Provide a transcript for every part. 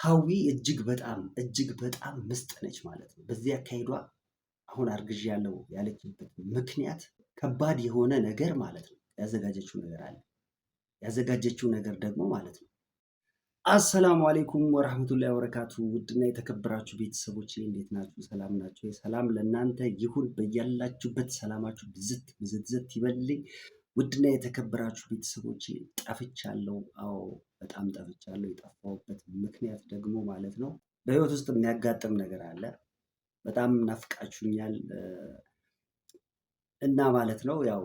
ሀዊ እጅግ በጣም ምስጥ ነች ማለት ነው። በዚህ አካሄዷ አሁን አርግዣለሁ ያለችበት ምክንያት ከባድ የሆነ ነገር ማለት ነው። ያዘጋጀችው ነገር ደግሞ ማለት ነው። አሰላሙ አሌይኩም ወራህመቱላሂ ወበረካቱ። ውድና የተከበራችሁ ቤተሰቦች እንዴት ናችሁ? ሰላም ናችሁ? ሰላም ለእናንተ ይሁን። በያላችሁበት ሰላማችሁ ብዝት ይበልኝ። ውድና የተከበራችሁ ቤተሰቦች ጠፍቻለሁ። አዎ በጣም ጠፍቻለሁ። የጠፋሁበት ምክንያት ደግሞ ማለት ነው በህይወት ውስጥ የሚያጋጥም ነገር አለ። በጣም ናፍቃችሁኛል እና ማለት ነው ያው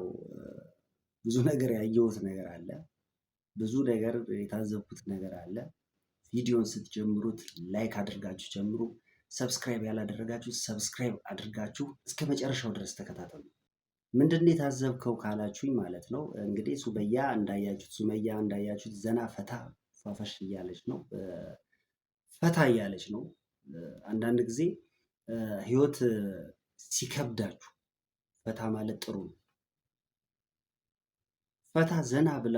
ብዙ ነገር ያየሁት ነገር አለ። ብዙ ነገር የታዘብኩት ነገር አለ። ቪዲዮን ስትጀምሩት ላይክ አድርጋችሁ ጀምሩ። ሰብስክራይብ ያላደረጋችሁ ሰብስክራይብ አድርጋችሁ እስከ መጨረሻው ድረስ ተከታተሉ። ምንድነው የታዘብከው ካላችሁኝ ማለት ነው እንግዲህ ሱመያ እንዳያችሁት ዘና ፈታ ፏፈሽ እያለች ነው፣ ፈታ እያለች ነው። አንዳንድ ጊዜ ህይወት ሲከብዳችሁ ፈታ ማለት ጥሩ ነው። ፈታ ዘና ብላ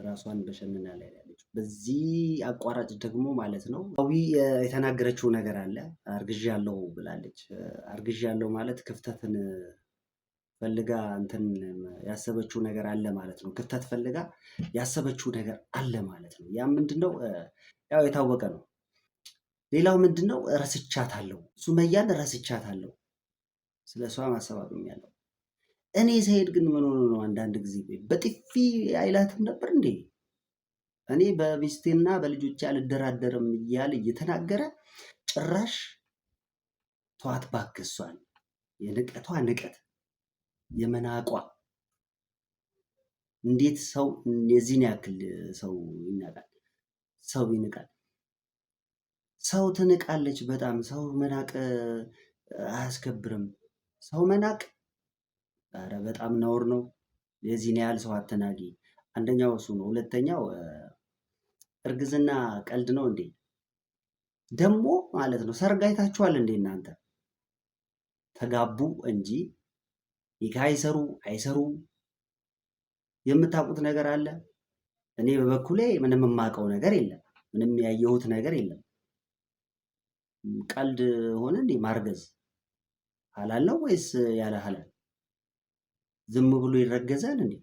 ራሷን በሸመና ላይ ያለች። በዚህ አቋራጭ ደግሞ ማለት ነው ሀዊ የተናገረችው ነገር አለ። አርግዣለሁ ብላለች። አርግዣለሁ ማለት ክፍተትን ፈልጋ እንትን ያሰበችው ነገር አለ ማለት ነው። ክፍተት ፈልጋ ያሰበችው ነገር አለ ማለት ነው። ያ ምንድነው? ያው የታወቀ ነው። ሌላው ምንድነው? ረስቻታለሁ፣ ሱመያን ረስቻታለሁ። ስለሷ ማሰብ አቁሜያለሁ። እኔ ሰይድ ግን ምን ሆኖ ነው? አንዳንድ ጊዜ በጥፊ አይላትም ነበር እንዴ? እኔ በሚስቴና በልጆቼ አልደራደርም እያለ እየተናገረ ጭራሽ ተዋት እባክህ። እሷን የንቀቷ ንቀት የመናቋ እንዴት ሰው የዚህን ያክል ሰው ይናቃል? ሰው ይንቃል? ሰው ትንቃለች በጣም። ሰው መናቅ አያስከብርም። ሰው መናቅ ኧረ በጣም ነውር ነው። የዚህን ያህል ሰው አትናቂ። አንደኛው እሱ ነው። ሁለተኛው እርግዝና ቀልድ ነው እንዴ? ደግሞ ማለት ነው ሰርግ አይታችኋል እንዴ እናንተ? ተጋቡ እንጂ ኒካ አይሰሩ የምታውቁት ነገር አለ? እኔ በበኩሌ ምንም የማውቀው ነገር የለም። ምንም ያየሁት ነገር የለም። ቀልድ ሆነ እንዴ ማርገዝ? ሐላል ነው ወይስ ያለ ሐላል? ዝም ብሎ ይረገዛል እንዴ?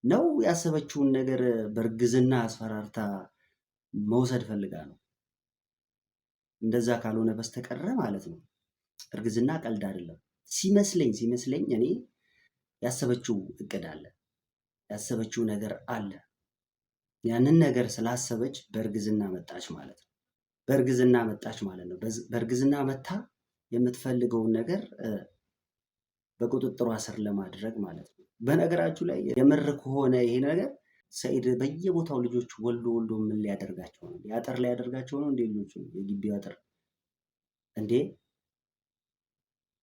ነው ያሰበችውን ነገር በእርግዝና አስፈራርታ መውሰድ ፈልጋ ነው? እንደዛ ካልሆነ በስተቀረ ማለት ነው እርግዝና ቀልድ አይደለም። ሲመስለኝ እኔ ያሰበችው እቅድ አለ፣ ያሰበችው ነገር አለ። ያንን ነገር ስላሰበች በእርግዝና መጣች ማለት ነው። በእርግዝና መታ የምትፈልገውን ነገር በቁጥጥሯ ስር ለማድረግ ማለት ነው። በነገራችሁ ላይ የምር ከሆነ ይሄ ነገር ሰኢድ በየቦታው ልጆች ወልዶ ምን ሊያደርጋቸው ነው? ያጠር ሊያደርጋቸው ነው እንዴ? ልጆቹ የግቢው አጥር እንዴ!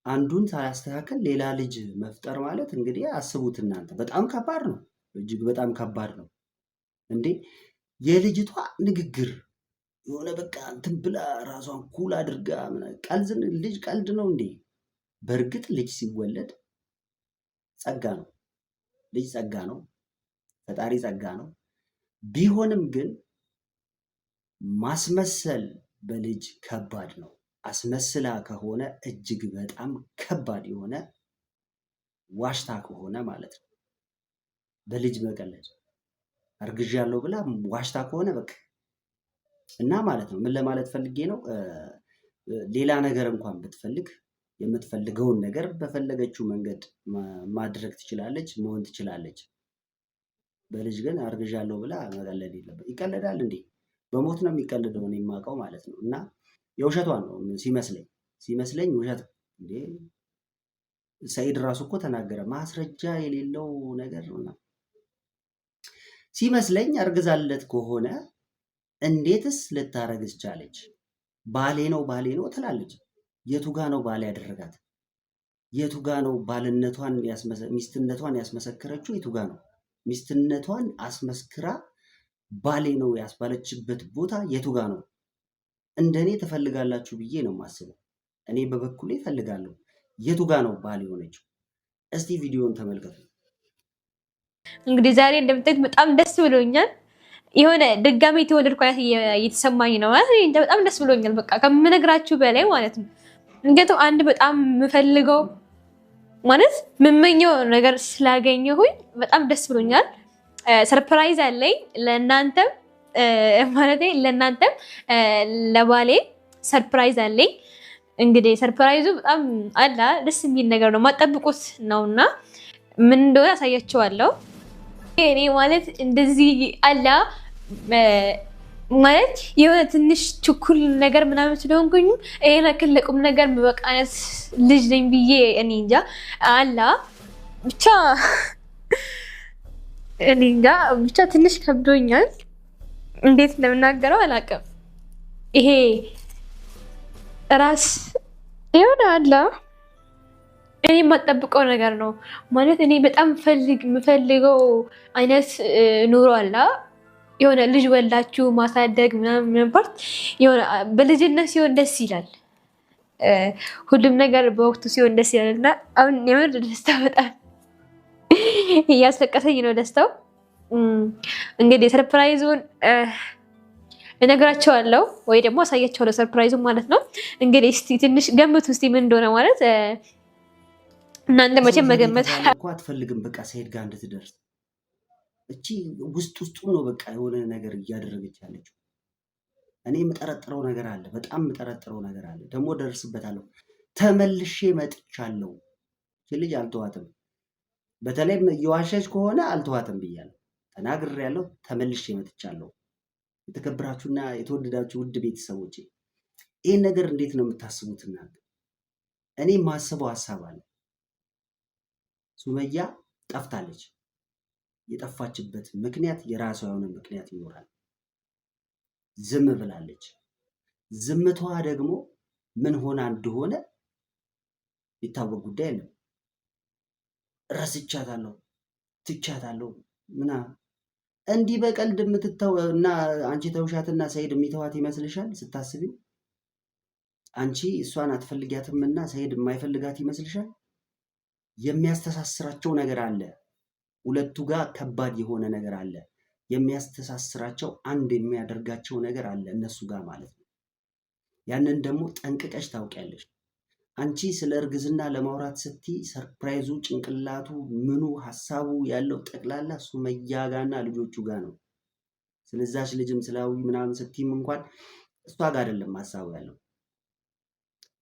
አንዱን ሳያስተካከል ሌላ ልጅ መፍጠር ማለት እንግዲህ አስቡት እናንተ። በጣም ከባድ ነው፣ እጅግ በጣም ከባድ ነው እንዴ! የልጅቷ ንግግር የሆነ በቃ እንትን ብላ ራሷን ኩል አድርጋ ልጅ ቀልድ ነው እንዴ? በእርግጥ ልጅ ሲወለድ ጸጋ ነው። ልጅ ጸጋ ነው። ፈጣሪ ጸጋ ነው። ቢሆንም ግን ማስመሰል በልጅ ከባድ ነው። አስመስላ ከሆነ እጅግ በጣም ከባድ የሆነ ዋሽታ ከሆነ ማለት ነው። በልጅ መቀለድ አርግዣለሁ ብላ ዋሽታ ከሆነ በቃ እና ማለት ነው። ምን ለማለት ፈልጌ ነው? ሌላ ነገር እንኳን ብትፈልግ የምትፈልገውን ነገር በፈለገችው መንገድ ማድረግ ትችላለች፣ መሆን ትችላለች። በልጅ ግን አርግዣለሁ ብላ መቀለድ የለበት። ይቀለዳል እንዴ? በሞት ነው የሚቀልደው እኔ የማውቀው ማለት ነው። እና የውሸቷን ነው ሲመስለኝ ውሸት እንዴ። ሰኢድ ራሱ እኮ ተናገረ፣ ማስረጃ የሌለው ነገር ነው ሲመስለኝ። አርግዛለት ከሆነ እንዴትስ ልታረግዝ ቻለች? ባሌ ነው ትላለች። የቱጋ ነው ባል ያደረጋት? የቱጋ ነው ሚስትነቷን ያስመሰከረችው? የቱጋ ነው ሚስትነቷን አስመስክራ ባሌ ነው ያስባለችበት ቦታ የቱጋ ነው? እንደኔ ትፈልጋላችሁ ብዬ ነው የማስበው። እኔ በበኩሌ እፈልጋለሁ። የቱጋ ነው ባል የሆነችው? እስቲ ቪዲዮን ተመልከቱ። እንግዲህ ዛሬ እንደምታዩት በጣም ደስ ብሎኛል። የሆነ ድጋሜ የተወለድኩ አይነት እየተሰማኝ ነው ማለት እንደ በጣም ደስ ብሎኛል። በቃ ከምነግራችሁ በላይ ማለት ነው። እንግዲህ አንድ በጣም የምፈልገው ማለት የምመኘው ነገር ስላገኘሁኝ በጣም ደስ ብሎኛል። ሰርፕራይዝ አለኝ ለእናንተም ማለት ለእናንተም ለባሌ ሰርፕራይዝ አለኝ። እንግዲህ ሰርፕራይዙ በጣም አላ ደስ የሚል ነገር ነው፣ ማጠብቁት ነውና ምን እንደሆነ አሳያችኋለሁ። እኔ ማለት እንደዚህ አላ ማለት የሆነ ትንሽ ችኩል ነገር ምናምን ስለሆንኩኝ ይሄን ያክል ለቁም ነገር የምበቃ አይነት ልጅ ነኝ ብዬ እኔ እንጃ አላ ብቻ እኔ እንጃ ብቻ ትንሽ ከብዶኛል። እንዴት እንደምናገረው አላውቅም። ይሄ ራስ የሆነ አላ እኔ የማጠብቀው ነገር ነው ማለት እኔ በጣም የምፈልገው አይነት ኑሮ አላ የሆነ ልጅ ወላችሁ ማሳደግ ምናምን ፓርት የሆነ በልጅነት ሲሆን ደስ ይላል። ሁሉም ነገር በወቅቱ ሲሆን ደስ ይላል እና አሁን የምር ደስታ በጣም እያስለቀሰኝ ነው ደስታው። እንግዲህ ሰርፕራይዙን እነግራቸዋለሁ ወይ ደግሞ አሳያቸዋለሁ ሰርፕራይዙን ማለት ነው። እንግዲህ እስቲ ትንሽ ገምቱ እስቲ ምን እንደሆነ ማለት እናንተ መቼም መገመት እኮ አትፈልግም። በቃ ሰይድ ጋር እንድትደርስ እቺ ውስጡ ነው በቃ የሆነ ነገር እያደረገች ያለችው። እኔ የምጠረጥረው ነገር አለ፣ በጣም የምጠረጥረው ነገር አለ። ደግሞ ደርስበታለሁ። ተመልሼ መጥቻለሁ። ልጅ አልተዋትም። በተለይም እየዋሸች ከሆነ አልተዋትም ብያለሁ፣ ተናግሬያለሁ። ተመልሼ መጥቻለሁ። የተከበራችሁና የተወደዳችሁ ውድ ቤተሰቦቼ ይህን ነገር እንዴት ነው የምታስቡት እናንተ? እኔ የማስበው ሀሳብ አለ። ሱመያ ጠፍታለች። የጠፋችበት ምክንያት የራሷ የሆነ ምክንያት ይኖራል። ዝም ብላለች። ዝምቷ ደግሞ ምን ሆና እንደሆነ የሚታወቅ ጉዳይ ነው። ረስቻታለሁ፣ ትቻታለሁ ምናምን እንዲህ በቀልድ የምትተው እና አንቺ ተውሻትና ሰይድ የሚተዋት ይመስልሻል? ስታስቢው አንቺ እሷን አትፈልጊያትምና ሰይድ የማይፈልጋት ይመስልሻል? የሚያስተሳስራቸው ነገር አለ። ሁለቱ ጋር ከባድ የሆነ ነገር አለ። የሚያስተሳስራቸው አንድ የሚያደርጋቸው ነገር አለ እነሱ ጋር ማለት ነው። ያንን ደግሞ ጠንቅቀሽ ታውቂያለሽ። አንቺ ስለ እርግዝና ለማውራት ስትይ ሰርፕራይዙ ጭንቅላቱ ምኑ ሀሳቡ ያለው ጠቅላላ ሱመያ ጋና ልጆቹ ጋር ነው። ስለዛች ልጅም ስላዊ ምናምን ስትይም እንኳን እሷ ጋር አይደለም ሀሳቡ ያለው።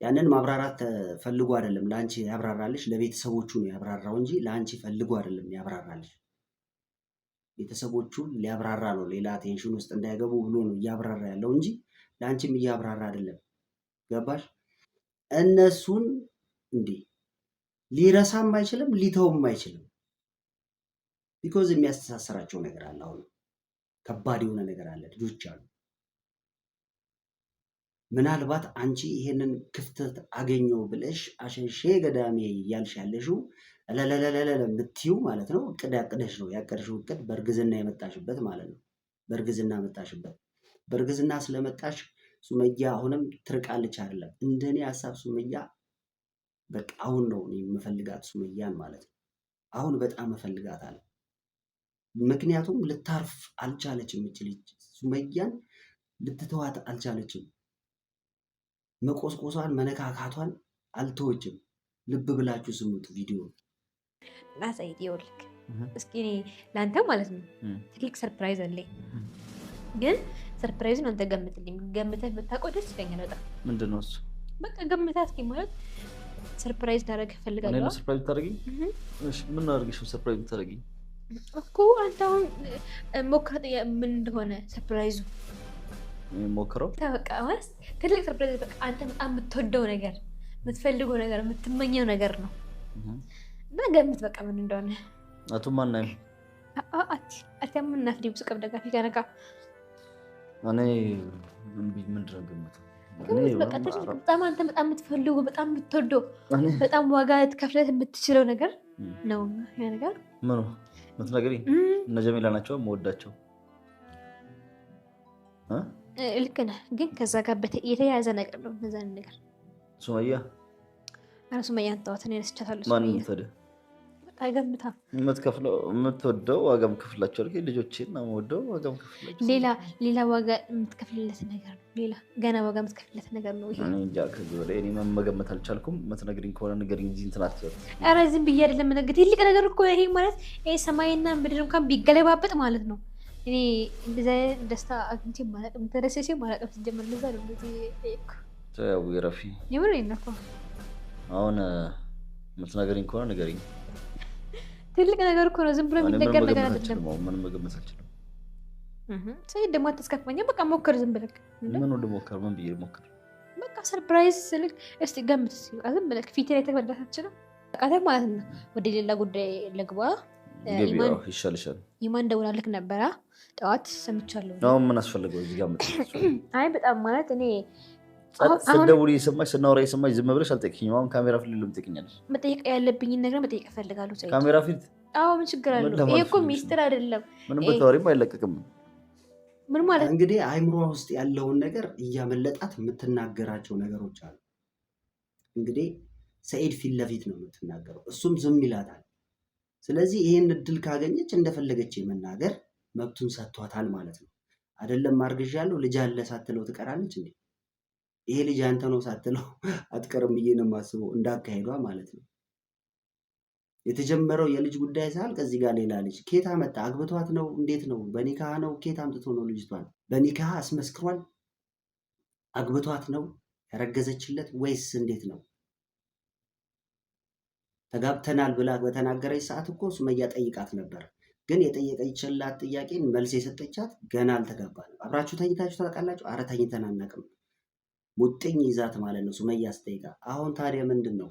ያንን ማብራራት ፈልጎ አይደለም ለአንቺ ያብራራልሽ፣ ለቤተሰቦቹ ነው ያብራራው እንጂ ለአንቺ ፈልጎ አይደለም ያብራራልሽ። ቤተሰቦቹን ሊያብራራ ነው፣ ሌላ ቴንሽን ውስጥ እንዳይገቡ ብሎ ነው እያብራራ ያለው እንጂ ለአንቺም እያብራራ አይደለም። ገባሽ? እነሱን እንዴ ሊረሳም አይችልም ሊተውም አይችልም። ቢኮዝ የሚያስተሳስራቸው ነገር አለ። አሁን ከባድ የሆነ ነገር አለ። ልጆች አሉ። ምናልባት አንቺ ይሄንን ክፍተት አገኘው ብለሽ አሸሼ ገዳሜ እያልሽ ያለሽው ለለለለለ የምትይው ማለት ነው። እቅድ ያቅደሽ ነው። ያቀድሽው እቅድ በእርግዝና የመጣሽበት ማለት ነው። በእርግዝና መጣሽበት። በእርግዝና ስለመጣሽ ሱመያ አሁንም ትርቃለች አይደለም። እንደኔ ሀሳብ ሱመያ በቃ አሁን ነው የምፈልጋት ሱመያን ማለት ነው። አሁን በጣም እፈልጋታለሁ። ምክንያቱም ልታርፍ አልቻለችም። እች ልጅ ሱመያን ልትተዋት አልቻለችም። መቆስቆሷን መነካካቷን አልተወችም። ልብ ብላችሁ ስሙት ቪዲዮ ላሳይት ይወልክ እስኪ ለአንተ ማለት ነው ትልቅ ሰርፕራይዝ አለኝ። ግን ሰርፕራይዙን አንተ ገምትልኝ። ገምተህ ብታውቀው ደስ ይለኛል በጣም። ምንድን ነው እሱ? በቃ ገምተህ እስኪ ማለት ሰርፕራይዝ ላደርግ እፈልጋለሁ። እኔ ሰርፕራይዝ ታደርጊኝ? እሺ ምን አድርግሽ ሰርፕራይዝ ታደርጊኝ? እኮ አንተ አሁን ሞክረጥ ምን እንደሆነ ሰርፕራይዙ ሞክረው በቃ ማለት ትልቅ ሰርፕራይዝ በቃ አንተ በጣም የምትወደው ነገር፣ የምትፈልገው ነገር፣ የምትመኘው ነገር ነው እና ገምት በቃ ምን እንደሆነ። አቱ ማን ነው? አትያም እናት ዲብስ ቀብ ደጋፊ ጋነካ እኔ ምንድን ነው ገምተው? በቃ በጣም አንተ በጣም የምትፈልገው በጣም የምትወደው በጣም ዋጋ ትከፍለት የምትችለው ነገር ነው ያ ነገር። ምኑ ምትነግሪኝ? እነ ጀሚላ ናቸው የምወዳቸው። ልክ ነህ፣ ግን ከዛ ጋር የተያያዘ ነገር ነው እነዛን ነገር። ሱመያ ሱመያን ተዋት፣ እኔ ረስቻታለሁ። ማን ታዲያ? ታገምታ የምትወደው ዋጋም ክፍላቸው አድርጌ ልጆቼን ነው የምወደው ዋጋም ክፍላቸው። ሌላ ዋጋ የምትከፍልለት ነገር ነው። ሌላ ገና ዋጋ የምትከፍልለት ነገር ነው ይሄ። እንጃ ከዚህ ወዲያ እኔ መገመት አልቻልኩም። የምትነግሪኝ ከሆነ ንገሪኝ እንጂ እንትን አትበል። ኧረ ዝም ብዬ አይደለም ነገር ትልቅ ነገር እኮ ይሄ ማለት ይሄ ሰማይና ምድር እንኳን ቢገለባበጥ ማለት ነው። እኔ እንደዛ ደስታ አግኝቼ ማለቅም ተደሰሴ ማለቅም ሲጀመር እንደዛ ነው። ተው ይረፊ። የምር ነው እኮ አሁን የምትነግሪኝ ከሆነ ንገሪኝ። ትልቅ ነገር እኮ ነው። ዝም ብሎ የሚነገር ነገር አይደለም። ምንም መገመት አልችልም። ሰይድ ደግሞ አታስከፋኝ። በቃ ሞክር ዝም ብለህ። ምን ወደ ሞክር? ምን ብዬ ሞክር? በቃ ሰርፕራይዝ ስልክ እስቲ ገምት። ዝም ብለህ ፊት ላይ ተበላሽ አትችልም። በቃ ማለት ነው። ወደ ሌላ ጉዳይ ልግባ። ይሻልሻል። ኢማን ደውላልክ ነበረ ጠዋት ሰምቻለሁ። አሁን ምን አስፈልገው እዚህ ጋር አይ በጣም ማለት እኔ ስትደውል የሰማሽ ስናወራ የሰማሽ ዝም ብለሽ አልጠይቅኝም። አሁን ካሜራ ፊት ልም ትጠይቅኛለሽ። መጠየቅ ያለብኝን ነገር መጠየቅ እፈልጋለሁ። ካሜራ ፊት? አዎ ምን ችግር አለው? ይሄ እኮ ሚስጥር አይደለም። ምንም ብታወሪም አይለቀቅም። ምን ማለት እንግዲህ አይምሯ ውስጥ ያለውን ነገር እያመለጣት የምትናገራቸው ነገሮች አሉ። እንግዲህ ሰኢድ ፊት ለፊት ነው የምትናገረው፣ እሱም ዝም ይላታል። ስለዚህ ይህን እድል ካገኘች እንደፈለገች የመናገር መብቱን ሰጥቷታል ማለት ነው። አይደለም አርግዣለሁ ልጅ አለ ሳትለው ትቀራለች እንዴ? ይሄ ልጅ አንተ ነው ሳትለው አትቀርም ብዬ ነው የማስበው፣ እንዳካሄዷ ማለት ነው። የተጀመረው የልጅ ጉዳይ ሳል ከዚህ ጋር ሌላ ልጅ ኬታ መጣ? አግብቷት ነው? እንዴት ነው? በኒካህ ነው? ኬታ አምጥቶ ነው ልጅቷን? በኒካህ አስመስክሯል? አግብቷት ነው ያረገዘችለት ወይስ እንዴት ነው? ተጋብተናል ብላ በተናገረች ሰዓት እኮ ሱመያ ጠይቃት ነበር። ግን የጠየቀችላት ጥያቄን መልስ የሰጠቻት ገና አልተጋባንም። አብራችሁ ተኝታችሁ ታውቃላችሁ? አረ ተኝተን አናውቅም። ሙጥኝ ይዛት ማለት ነው ሱመያ ስጠይቃ። አሁን ታዲያ ምንድን ነው?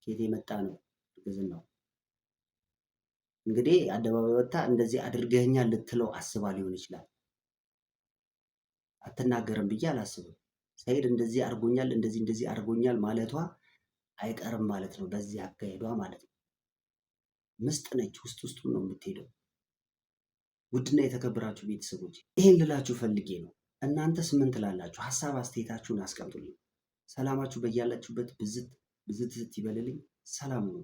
ኬት የመጣ ነው እርግዝናው? እንግዲህ አደባባይ ወጥታ እንደዚህ አድርገኛል ልትለው አስባ ሊሆን ይችላል። አትናገርም ብዬ አላስብም። ሰኢድ እንደዚህ አድርጎኛል እንደዚህ አድርጎኛል ማለቷ አይቀርም ማለት ነው። በዚህ አካሄዷ ማለት ነው። ምስጥ ነች፣ ውስጡን ነው የምትሄደው። ውድና የተከበራችሁ ቤተሰቦች ይሄን ልላችሁ ፈልጌ ነው። እናንተስ ምን ትላላችሁ? ሀሳብ አስተያየታችሁን አስቀምጡልኝ። ሰላማችሁ በያላችሁበት ብዝት ይበልልኝ። ሰላም ነው።